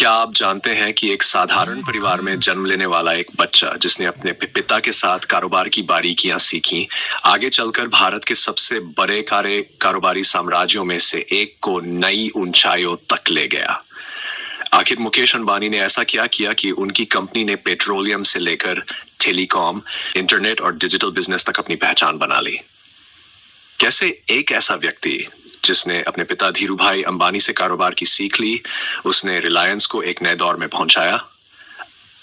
क्या आप जानते हैं कि एक साधारण परिवार में जन्म लेने वाला एक बच्चा जिसने अपने पिता के साथ कारोबार की बारीकियां सीखी, आगे चलकर भारत के सबसे बड़े कारोबारी साम्राज्यों में से एक को नई ऊंचाइयों तक ले गया। आखिर मुकेश अंबानी ने ऐसा क्या किया कि उनकी कंपनी ने पेट्रोलियम से लेकर टेलीकॉम, इंटरनेट और डिजिटल बिजनेस तक अपनी पहचान बना ली? कैसे एक ऐसा व्यक्ति जिसने अपने पिता धीरूभाई अंबानी से कारोबार की सीख ली, उसने रिलायंस को एक नए दौर में पहुंचाया?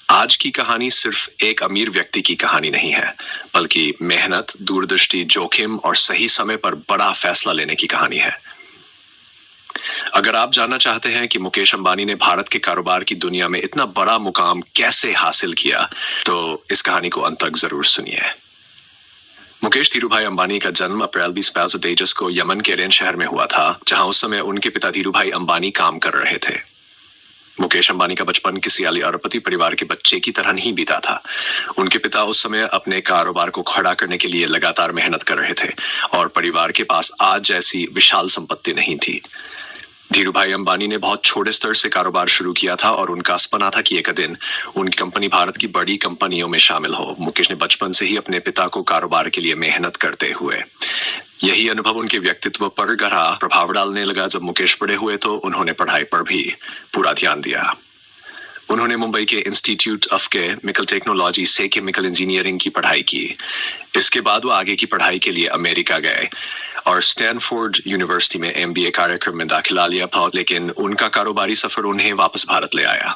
आज की कहानी सिर्फ एक अमीर व्यक्ति की कहानी नहीं है, बल्कि मेहनत, दूरदृष्टि, जोखिम और सही समय पर बड़ा फैसला लेने की कहानी है। अगर आप जानना चाहते हैं कि मुकेश अंबानी ने भारत के कारोबार की दुनिया में इतना बड़ा मुकाम कैसे हासिल किया, तो इस कहानी को अंत तक जरूर सुनिए। मुकेश धीरूभाई अंबानी का जन्म अप्रैल 20 तेजस को यमन के एडेन शहर में हुआ था, जहां उस समय उनके पिता धीरूभाई अंबानी काम कर रहे थे। मुकेश अंबानी का बचपन किसी अरबपति परिवार के बच्चे की तरह नहीं बीता था। उनके पिता उस समय अपने कारोबार को खड़ा करने के लिए लगातार मेहनत कर रहे थे और परिवार के पास आज जैसी विशाल संपत्ति नहीं थी। धीरूभाई अंबानी ने बहुत छोटे स्तर से कारोबार शुरू किया था और उनका सपना था कि एक दिन उनकी कंपनी भारत की बड़ी कंपनियों में शामिल हो। मुकेश ने बचपन से ही अपने पिता को कारोबार के लिए मेहनत करते हुए, यही अनुभव उनके व्यक्तित्व पर गहरा प्रभाव डालने लगा। जब मुकेश बड़े हुए तो उन्होंने पढ़ाई पर भी पूरा ध्यान दिया। उन्होंने मुंबई के इंस्टीट्यूट ऑफ केमिकल टेक्नोलॉजी से केमिकल इंजीनियरिंग की पढ़ाई की। इसके बाद वो आगे की पढ़ाई के लिए अमेरिका गए और स्टैनफोर्ड यूनिवर्सिटी में एमबीए कार्यक्रम में दाखिला लिया, लेकिन उनका कारोबारी सफर उन्हें वापस भारत ले आया।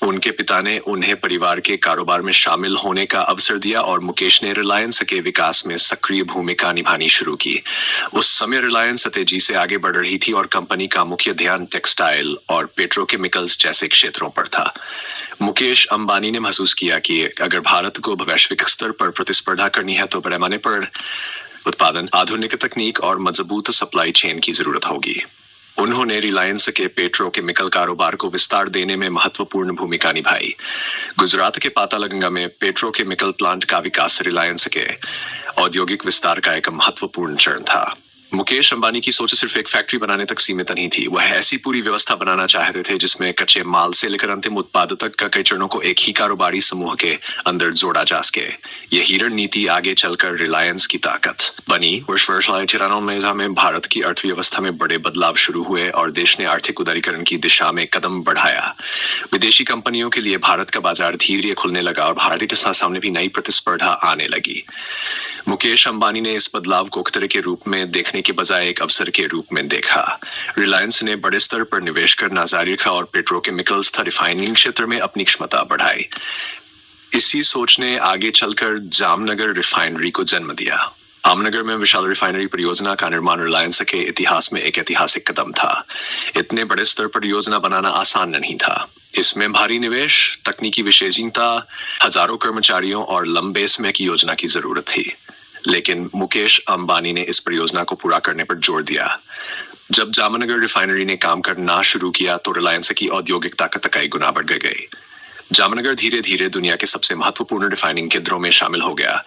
उनके पिता ने उन्हें परिवार के कारोबार में शामिल होने का अवसर दिया और मुकेश ने रिलायंस के विकास में सक्रिय भूमिका निभानी शुरू की। उस समय रिलायंस तेजी से आगे बढ़ रही थी और कंपनी का मुख्य ध्यान टेक्सटाइल और पेट्रोकेमिकल्स जैसे क्षेत्रों पर था। मुकेश अंबानी ने महसूस किया कि अगर भारत को वैश्विक स्तर पर प्रतिस्पर्धा करनी है तो बड़े पैमाने पर उत्पादन, आधुनिक तकनीक और मजबूत सप्लाई चेन की जरूरत होगी। उन्होंने रिलायंस के पेट्रोकेमिकल कारोबार को विस्तार देने में महत्वपूर्ण भूमिका निभाई। गुजरात के पातालगंगा में पेट्रोकेमिकल प्लांट का विकास रिलायंस के औद्योगिक विस्तार का एक महत्वपूर्ण चरण था। मुकेश अंबानी की सोच सिर्फ एक फैक्ट्री बनाने तक सीमित नहीं थी। वह ऐसी पूरी व्यवस्था बनाना चाहते थे जिसमें कच्चे माल से लेकर अंतिम उत्पाद तक का कई चरणों को एक ही कारोबारी समूह के अंदर जोड़ा जा सके। यही रणनीति आगे चलकर रिलायंस की ताकत बनी। वर्ष 1993 में भारत की अर्थव्यवस्था में बड़े बदलाव शुरू हुए और देश ने आर्थिक उदारीकरण की दिशा में कदम बढ़ाया। विदेशी कंपनियों के लिए भारत का बाजार धीरे धीरे खुलने लगा और भारतीय के सामने भी नई प्रतिस्पर्धा आने लगी। मुकेश अंबानी ने इस बदलाव को खतरे के रूप में देखने के बजाय एक अवसर के रूप में देखा। रिलायंस ने बड़े स्तर पर निवेश करना जारी रखा और पेट्रोकेमिकल्स तथा रिफाइनिंग क्षेत्र में अपनी क्षमता बढ़ाई। इसी सोच ने आगे चलकर जामनगर रिफाइनरी को जन्म दिया। जामनगर में विशाल रिफाइनरी परियोजना का निर्माण रिलायंस के इतिहास में एक ऐतिहासिक कदम था। इतने बड़े स्तर पर योजना बनाना आसान नहीं था। इसमें भारी निवेश, तकनीकी विशेषज्ञता, हजारों कर्मचारियों और लंबे समय की योजना की जरूरत थी। लेकिन मुकेश अंबानी ने इस परियोजना को पूरा करने पर जोर दिया। जब जामनगर रिफाइनरी ने काम करना शुरू किया तो रिलायंस की औद्योगिक ताकत कई गुना बढ़ गई। जामनगर धीरे धीरे दुनिया के सबसे महत्वपूर्ण रिफाइनिंग केंद्रों में शामिल हो गया।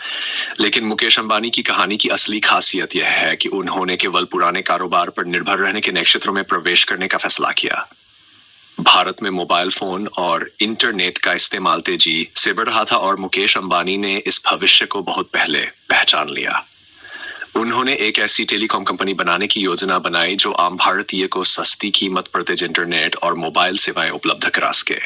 लेकिन मुकेश अंबानी की कहानी की असली खासियत यह है कि उन्होंने केवल पुराने कारोबार पर निर्भर रहने के नए क्षेत्रों में प्रवेश करने का फैसला किया। भारत में मोबाइल फोन और इंटरनेट का इस्तेमाल तेजी से बढ़ रहा था और मुकेश अंबानी ने इस भविष्य को बहुत पहले पहचान लिया। उन्होंने एक ऐसी टेलीकॉम कंपनी बनाने की योजना बनाई जो आम भारतीय को सस्ती कीमत पर तेज इंटरनेट और मोबाइल सेवाएं उपलब्ध करा सके।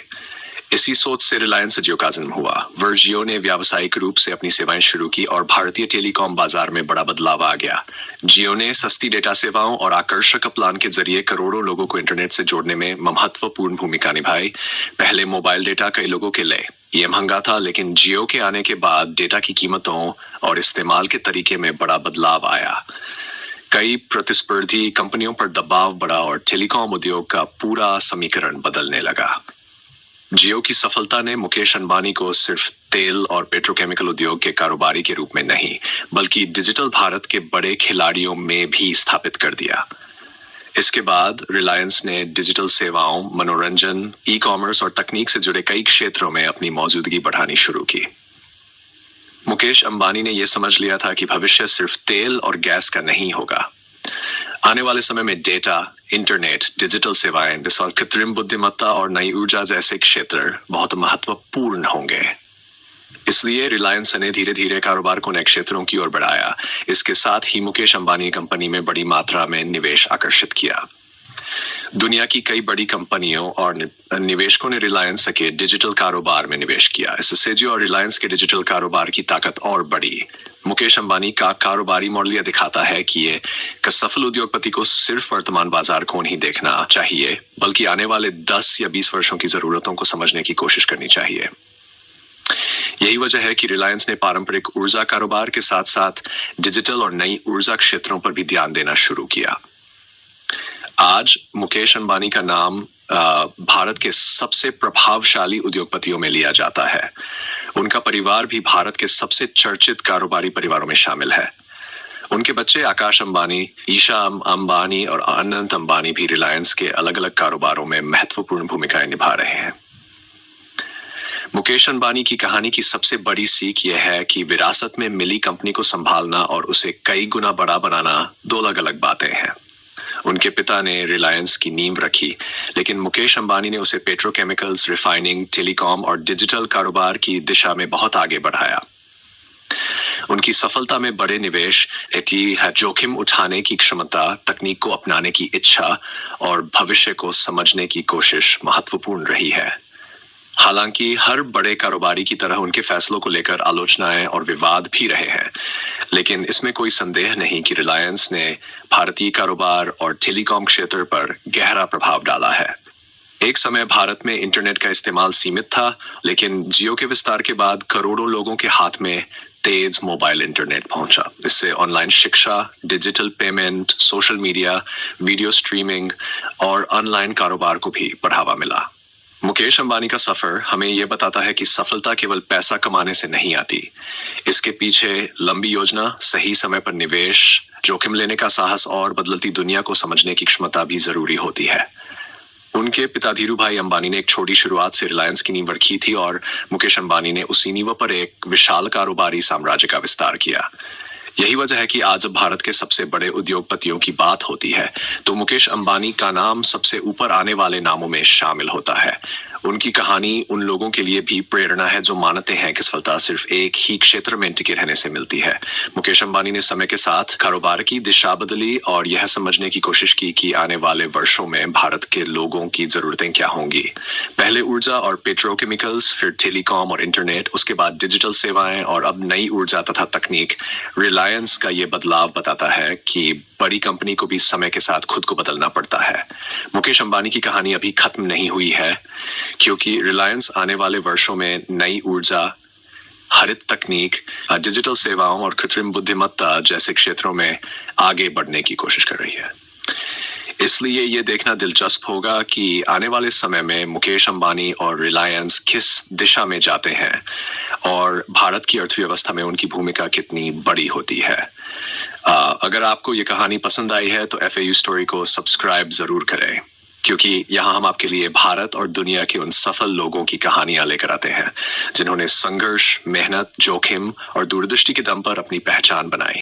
इसी सोच से रिलायंस जियो का जन्म हुआ। जियो ने व्यावसायिक रूप से अपनी सेवाएं शुरू की और भारतीय टेलीकॉम बाजार में बड़ा बदलाव आ गया। जियो ने सस्ती डेटा सेवाओं और आकर्षक प्लान के जरिए करोड़ों लोगों को इंटरनेट से जोड़ने में महत्वपूर्ण भूमिका निभाई। पहले मोबाइल डेटा कई लोगों के लिए ये महंगा था, लेकिन जियो के आने के बाद डेटा की कीमतों और इस्तेमाल के तरीके में बड़ा बदलाव आया। कई प्रतिस्पर्धी कंपनियों पर दबाव बढ़ा और टेलीकॉम उद्योग का पूरा समीकरण बदलने लगा। जियो की सफलता ने मुकेश अंबानी को सिर्फ तेल और पेट्रोकेमिकल उद्योग के कारोबारी के रूप में नहीं, बल्कि डिजिटल भारत के बड़े खिलाड़ियों में भी स्थापित कर दिया। इसके बाद रिलायंस ने डिजिटल सेवाओं, मनोरंजन, ई कॉमर्स और तकनीक से जुड़े कई क्षेत्रों में अपनी मौजूदगी बढ़ानी शुरू की। मुकेश अंबानी ने यह समझ लिया था कि भविष्य सिर्फ तेल और गैस का नहीं होगा। आने वाले समय में डेटा, इंटरनेट, डिजिटल सेवाएं, कृत्रिम बुद्धिमत्ता और नई ऊर्जा जैसे क्षेत्र बहुत महत्वपूर्ण होंगे। इसलिए रिलायंस ने धीरे धीरे कारोबार को नए क्षेत्रों की ओर बढ़ाया। इसके साथ ही मुकेश अंबानी कंपनी में बड़ी मात्रा में निवेश आकर्षित किया। दुनिया की कई बड़ी कंपनियों और निवेशकों ने रिलायंस के डिजिटल कारोबार में निवेश किया। इससे जियो और रिलायंस के डिजिटल कारोबार की ताकत और बढ़ी। मुकेश अंबानी का कारोबारी मॉडल यह दिखाता है कि ये सफल उद्योगपति को सिर्फ वर्तमान बाजार को नहीं देखना चाहिए, बल्कि आने वाले 10 या 20 वर्षों की जरूरतों को समझने की कोशिश करनी चाहिए। यही वजह है कि रिलायंस ने पारंपरिक ऊर्जा कारोबार के साथ साथ डिजिटल और नई ऊर्जा क्षेत्रों पर भी ध्यान देना शुरू किया। आज मुकेश अंबानी का नाम भारत के सबसे प्रभावशाली उद्योगपतियों में लिया जाता है। उनका परिवार भी भारत के सबसे चर्चित कारोबारी परिवारों में शामिल है। उनके बच्चे आकाश अंबानी, ईशा अंबानी और अनंत अंबानी भी रिलायंस के अलग अलग कारोबारों में महत्वपूर्ण भूमिकाएं निभा रहे हैं। मुकेश अंबानी की कहानी की सबसे बड़ी सीख यह है कि विरासत में मिली कंपनी को संभालना और उसे कई गुना बड़ा बनाना दो अलग अलग बातें हैं। उनके पिता ने रिलायंस की नींव रखी, लेकिन मुकेश अंबानी ने उसे पेट्रोकेमिकल्स, रिफाइनिंग, टेलीकॉम और डिजिटल कारोबार की दिशा में बहुत आगे बढ़ाया। उनकी सफलता में बड़े निवेश, जोखिम उठाने की क्षमता, तकनीक को अपनाने की इच्छा और भविष्य को समझने की कोशिश महत्वपूर्ण रही है। हालांकि हर बड़े कारोबारी की तरह उनके फैसलों को लेकर आलोचनाएं और विवाद भी रहे हैं, लेकिन इसमें कोई संदेह नहीं कि रिलायंस ने भारतीय कारोबार और टेलीकॉम क्षेत्र पर गहरा प्रभाव डाला है। एक समय भारत में इंटरनेट का इस्तेमाल सीमित था, लेकिन जियो के विस्तार के बाद करोड़ों लोगों के हाथ में तेज मोबाइल इंटरनेट पहुंचा। इससे ऑनलाइन शिक्षा, digital payment, social media, video streaming और ऑनलाइन कारोबार को भी बढ़ावा मिला। मुकेश अंबानी का सफर हमें यह बताता है कि सफलता केवल पैसा कमाने से नहीं आती। इसके पीछे लंबी योजना, सही समय पर निवेश, जोखिम लेने का साहस और बदलती दुनिया को समझने की क्षमता भी जरूरी होती है। उनके पिता धीरूभाई अंबानी ने एक छोटी शुरुआत से रिलायंस की नींव रखी थी और मुकेश अंबानी ने उसी नींव पर एक विशाल कारोबारी साम्राज्य का विस्तार किया। यही वजह है कि आज जब भारत के सबसे बड़े उद्योगपतियों की बात होती है तो मुकेश अंबानी का नाम सबसे ऊपर आने वाले नामों में शामिल होता है। उनकी कहानी उन लोगों के लिए भी प्रेरणा है जो मानते हैं कि सफलता सिर्फ एक ही क्षेत्र में टिके रहने से मिलती है। मुकेश अंबानी ने समय के साथ कारोबार की दिशा बदली और यह समझने की कोशिश की कि आने वाले वर्षों में भारत के लोगों की जरूरतें क्या होंगी। पहले ऊर्जा और पेट्रोकेमिकल्स, फिर टेलीकॉम और इंटरनेट, उसके बाद डिजिटल सेवाएं और अब नई ऊर्जा तथा तकनीक। रिलायंस का ये बदलाव बताता है कि बड़ी कंपनी को भी समय के साथ खुद को बदलना पड़ता है। मुकेश अंबानी की कहानी अभी खत्म नहीं हुई है, क्योंकि रिलायंस आने वाले वर्षों में नई ऊर्जा, हरित तकनीक, डिजिटल सेवाओं और कृत्रिम बुद्धिमत्ता जैसे क्षेत्रों में आगे बढ़ने की कोशिश कर रही है। इसलिए ये देखना दिलचस्प होगा कि आने वाले समय में मुकेश अंबानी और रिलायंस किस दिशा में जाते हैं और भारत की अर्थव्यवस्था में उनकी भूमिका कितनी बड़ी होती है। अगर आपको ये कहानी पसंद आई है तो FAU स्टोरी को सब्सक्राइब जरूर करें, क्योंकि यहाँ हम आपके लिए भारत और दुनिया के उन सफल लोगों की कहानियां लेकर आते हैं जिन्होंने संघर्ष, मेहनत, जोखिम और दूरदृष्टि के दम पर अपनी पहचान बनाई।